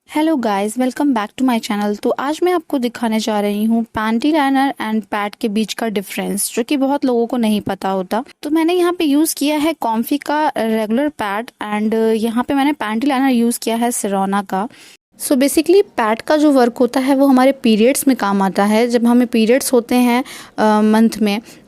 Hello guys, welcome back to my channel. तो आज मैं आपको दिखाने जा रही हूँ पैंटी लाइनर एंड पैड के बीच का डिफरेंस, जो कि बहुत लोगों को नहीं पता होता। तो मैंने यहाँ पे यूज़ किया है कॉम्फी का रेगुलर पैड एंड यहाँ पे मैंने पैंटी लाइनर यूज़ किया है सिरोना का। सो बेसिकली पैड का जो वर्क होता है वो हमारे पीरियड्स में काम आता है। जब हमें पीरियड्स होते हैं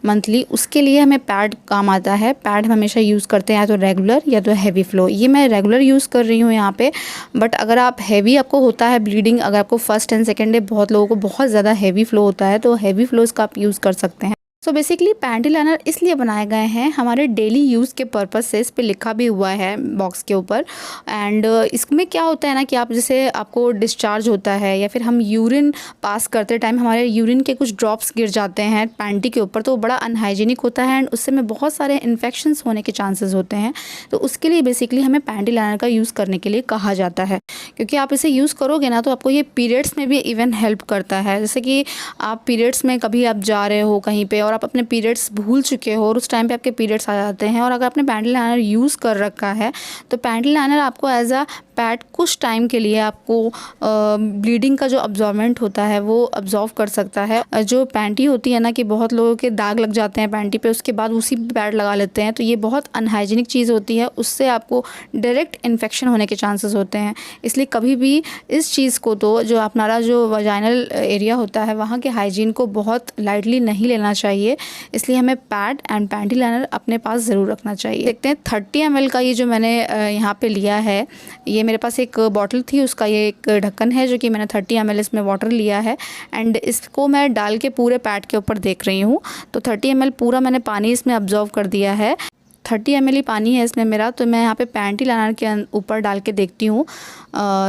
मंथली, उसके लिए हमें पैड काम आता है। पैड हम हमेशा यूज़ करते हैं या तो रेगुलर या तो हैवी फ्लो। ये मैं रेगुलर यूज़ कर रही हूँ यहाँ पे, बट अगर आप हैवी आपको होता है ब्लीडिंग, अगर आपको फर्स्ट एंड सेकेंड डे बहुत लोगों को बहुत ज़्यादा हैवी फ्लो होता है तो हैवी फ्लोज का आप यूज़ कर सकते हैं। सो बेसिकली पैंटी लाइनर इसलिए बनाए गए हैं हमारे डेली यूज़ के पर्पज़ से। इस पे लिखा भी हुआ है बॉक्स के ऊपर। एंड इसमें क्या होता है ना कि आप जैसे आपको डिस्चार्ज होता है या फिर हम यूरिन पास करते टाइम हमारे यूरिन के कुछ ड्रॉप्स गिर जाते हैं पैंटी के ऊपर, तो वो बड़ा अनहाइजीनिक होता है एंड उससे में बहुत सारे इन्फेक्शंस होने के चांसेस होते हैं। तो उसके लिए बेसिकली हमें पैंटी लाइनर का यूज़ करने के लिए कहा जाता है, क्योंकि आप इसे यूज़ करोगे ना तो आपको ये पीरियड्स में भी इवन हेल्प करता है। जैसे कि आप पीरियड्स में कभी आप जा रहे हो कहीं पे और आप अपने पीरियड्स भूल चुके हो और उस टाइम पे आपके पीरियड्स आ जाते हैं, और अगर आपने पैंटी लाइनर यूज़ कर रखा है तो पैंटी लाइनर आपको एज अ पैड कुछ टाइम के लिए आपको ब्लीडिंग का जो अब्जॉर्बमेंट होता है वो अब्जॉर्व कर सकता है। जो पैंटी होती है ना कि बहुत लोगों के दाग लग जाते हैं पैंटी पे, उसके बाद उसी पे पैड लगा लेते हैं, तो ये बहुत अनहाइजीनिक चीज़ होती है। उससे आपको डायरेक्ट इन्फेक्शन होने के चांसेस होते हैं। इसलिए कभी भी इस चीज़ को, तो जो हमारा जो वजाइनल एरिया होता है वहाँ के हाइजीन को बहुत लाइटली नहीं लेना चाहिए। इसलिए हमें पैड एंड पैंटी लाइनर अपने पास ज़रूर रखना चाहिए। देखते हैं 30 ml का ये जो मैंने यहाँ पे लिया है, ये मेरे पास एक बॉटल थी, उसका ये एक ढक्कन है जो कि मैंने 30 ml इसमें वाटर लिया है एंड इसको मैं डाल के पूरे पैड के ऊपर देख रही हूँ। तो 30 ml पूरा मैंने पानी इसमें अब्जॉर्व कर दिया है। 30 ml ही पानी है इसमें मेरा। तो मैं यहाँ पे पैंटी लाइनर के ऊपर डाल के देखती हूँ।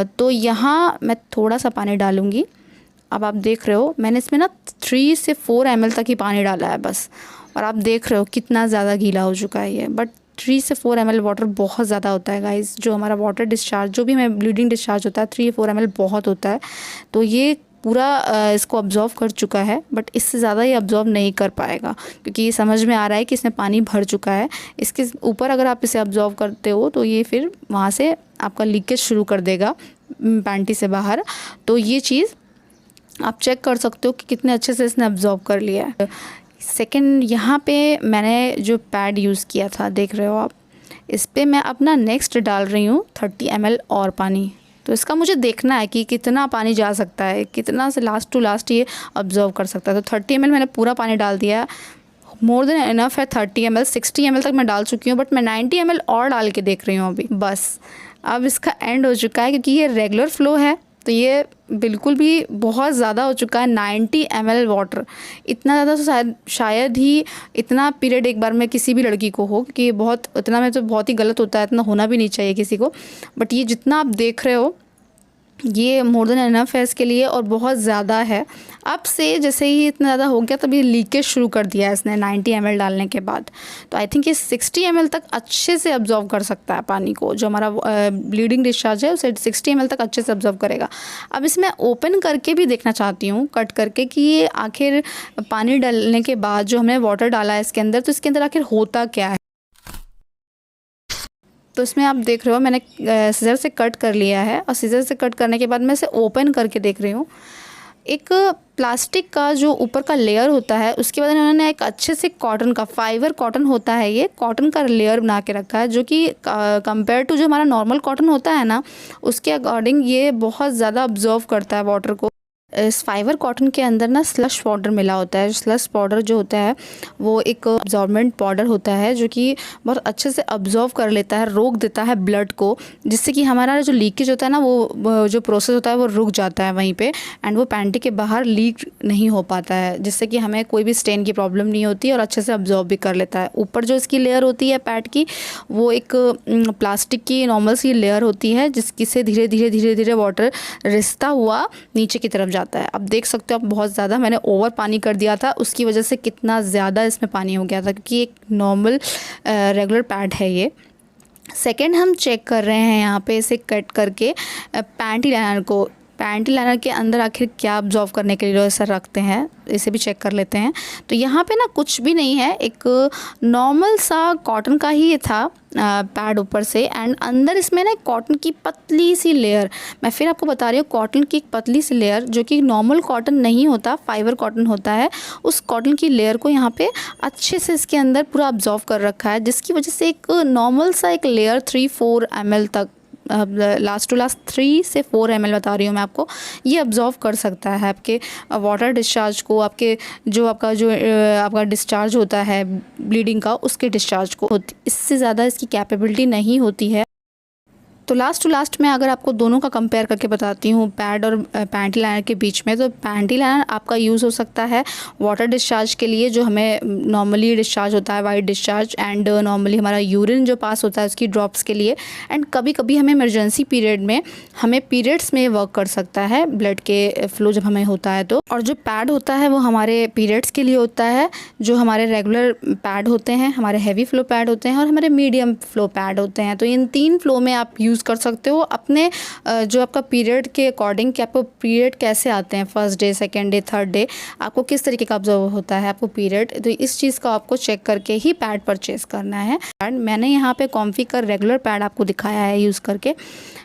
तो यहाँ मैं थोड़ा सा पानी डालूँगी। अब आप देख रहे हो मैंने इसमें ना 3 से 4 ml तक ही पानी डाला है बस, और आप देख रहे हो कितना ज़्यादा गीला हो चुका है ये। बट 3 से 4 ml वाटर बहुत ज़्यादा होता है गाइस। जो हमारा वाटर डिस्चार्ज, जो भी हमें ब्लीडिंग डिस्चार्ज होता है, 3 4 ml बहुत होता है। तो ये पूरा इसको अब्जॉर्व कर चुका है, बट इससे ज़्यादा ये अब्जॉर्व नहीं कर पाएगा, क्योंकि ये समझ में आ रहा है कि इसमें पानी भर चुका है। इसके ऊपर अगर आप इसे अब्जॉर्व करते हो तो ये फिर वहाँ से आपका लीकेज शुरू कर देगा पैंटी से बाहर। तो ये चीज़ आप चेक कर सकते हो कि कितने अच्छे से इसने अब्जॉर्व कर लिया है। सेकंड, यहाँ पे मैंने जो पैड यूज़ किया था देख रहे हो आप, इस पर मैं अपना नेक्स्ट डाल रही हूँ 30 ml और पानी। तो इसका मुझे देखना है कि कितना पानी जा सकता है, कितना से लास्ट टू लास्ट ये अब्जॉर्व कर सकता है। तो 30 ml मैंने पूरा पानी डाल दिया, मोर देन इनफ है। 30 ml 60 ml तक मैं डाल चुकी हूँ, बट मैं 90 ml और डाल के देख रही हूँ अभी। बस अब इसका एंड हो चुका है, क्योंकि ये रेगुलर फ्लो है तो ये बिल्कुल भी बहुत ज़्यादा हो चुका है। 90 ml वाटर, इतना ज़्यादा तो शायद ही इतना पीरियड एक बार में किसी भी लड़की को हो, क्योंकि बहुत इतना में तो बहुत ही गलत होता है, इतना होना भी नहीं चाहिए किसी को। बट ये जितना आप देख रहे हो ये मोर देन इनफ है इसके लिए, और बहुत ज़्यादा है। अब से जैसे ही इतना ज़्यादा हो गया तब ये लीकेज शुरू कर दिया है इसने 90 ml डालने के बाद। तो आई थिंक ये 60 ml तक अच्छे से अब्जॉर्व कर सकता है पानी को। जो हमारा ब्लीडिंग डिस्चार्ज है उसे 60 ml तक अच्छे से अब्जॉर्व करेगा। अब इसमें ओपन करके भी देखना चाहती हूँ, कट करके, कि ये आखिर पानी डालने के बाद जो हमने वाटर डाला है इसके अंदर, तो इसके अंदर आखिर होता क्या है। तो इसमें आप देख रहे हो मैंने सीज़र से कट कर लिया है, और सीज़र से कट करने के बाद मैं इसे ओपन करके देख रही हूँ। एक प्लास्टिक का जो ऊपर का लेयर होता है उसके बाद उन्होंने एक अच्छे से कॉटन का, फाइबर कॉटन होता है, ये कॉटन का लेयर बना के रखा है, जो कि कंपेयर टू जो हमारा नॉर्मल कॉटन होता है ना उसके अकॉर्डिंग ये बहुत ज़्यादा अब्जॉर्व करता है वाटर को। इस फाइबर कॉटन के अंदर ना स्लश पाउडर मिला होता है। स्लश पाउडर जो होता है वो एक अब्जॉर्बेंट पाउडर होता है जो कि बहुत अच्छे से अब्जॉर्व कर लेता है, रोक देता है ब्लड को, जिससे कि हमारा जो लीकेज होता है ना वो जो प्रोसेस होता है वो रुक जाता है वहीं पे, एंड वो पैंटी के बाहर लीक नहीं हो पाता है, जिससे कि हमें कोई भी स्टेन की प्रॉब्लम नहीं होती और अच्छे से अब्जॉर्व भी कर लेता है। ऊपर जो इसकी लेयर होती है पैड की, वो एक प्लास्टिक की नॉर्मल सी लेयर होती है जिसकी से धीरे धीरे वाटर रिसता हुआ नीचे की तरफ जाता है। अब देख सकते हो आप बहुत ज़्यादा मैंने ओवर पानी कर दिया था, उसकी वजह से कितना ज़्यादा इसमें पानी हो गया था, क्योंकि एक नॉर्मल रेगुलर पैड है ये। सेकंड, हम चेक कर रहे हैं यहाँ पे इसे कट करके पैंटी लाइनर को। पैंटी लाइनर के अंदर आखिर क्या अब्जॉर्व करने के लिए ऐसा रखते हैं, इसे भी चेक कर लेते हैं। तो यहाँ पे ना कुछ भी नहीं है, एक नॉर्मल सा कॉटन का ही ये था, पैड ऊपर से, एंड अंदर इसमें ना कॉटन की पतली सी लेयर, मैं फिर आपको बता रही हूँ, कॉटन की एक पतली सी लेयर जो कि नॉर्मल कॉटन नहीं होता, फाइबर कॉटन होता है, उस कॉटन की लेयर को यहाँ पे अच्छे से इसके अंदर पूरा ऑब्जॉर्व कर रखा है, जिसकी वजह से एक नॉर्मल सा एक लेयर 3-4 ml तक, लास्ट टू लास्ट 3 से 4 ml बता रही हूँ मैं आपको, ये अब्जॉर्व कर सकता है आपके वाटर डिस्चार्ज को, आपके जो आपका डिस्चार्ज होता है ब्लीडिंग का, उसके डिस्चार्ज को। इससे ज़्यादा इसकी कैपेबिलिटी नहीं होती है। तो लास्ट टू लास्ट मैं अगर आपको दोनों का कंपेयर करके बताती हूँ पैड और पैंटी लाइनर के बीच में, तो पैंटी लाइनर आपका यूज़ हो सकता है वाटर डिस्चार्ज के लिए, जो हमें नॉर्मली डिस्चार्ज होता है, वाइट डिस्चार्ज, एंड नॉर्मली हमारा यूरिन जो पास होता है उसकी ड्रॉप्स के लिए, एंड कभी कभी हमें इमरजेंसी पीरियड में, हमें पीरियड्स में वर्क कर सकता है, ब्लड के फ्लो जब हमें होता है तो। और जो पैड होता है वो हमारे पीरियड्स के लिए होता है, जो हमारे रेगुलर पैड होते हैं, हमारे हैवी फ्लो पैड होते हैं और हमारे मीडियम फ्लो पैड होते हैं। तो इन 3 फ्लो में आप यूज़ कर सकते हो अपने जो आपका पीरियड के अकॉर्डिंग, कि आपको पीरियड कैसे आते हैं, first day, second day, third day, आपको किस तरीके का ऑब्जर्व होता है आपको पीरियड, तो इस चीज़ का आपको चेक करके ही पैड परचेज़ करना है। मैंने यहाँ पे कॉम्फी का रेगुलर पैड आपको दिखाया है यूज़ करके।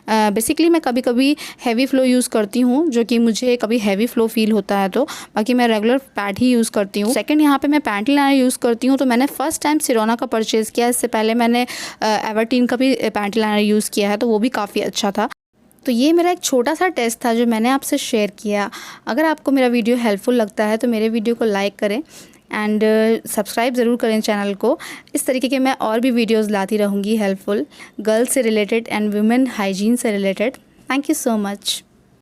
बेसिकली मैं कभी कभी हैवी फ्लो यूज़ करती हूँ, जो कि मुझे कभी हैवी फ्लो फील होता है, तो बाकी मैं रेगुलर पैड ही यूज़ करती हूँ। सेकंड यहाँ पे मैं पैंटी लाइनर यूज़ करती हूँ, तो मैंने फ़र्स्ट टाइम सिरोना का परचेज़ किया, इससे पहले मैंने एवर्टीन का भी पैंटी लाइनर यूज़ किया है, तो वो भी काफ़ी अच्छा था। तो ये मेरा एक छोटा सा टेस्ट था जो मैंने आपसे शेयर किया। अगर आपको मेरा वीडियो हेल्पफुल लगता है तो मेरे वीडियो को लाइक करें एंड सब्सक्राइब ज़रूर करें चैनल को। इस तरीके के मैं और भी वीडियोस लाती रहूँगी हेल्पफुल, गर्ल्स से रिलेटेड एंड वुमेन हाइजीन से related. Thank you so much.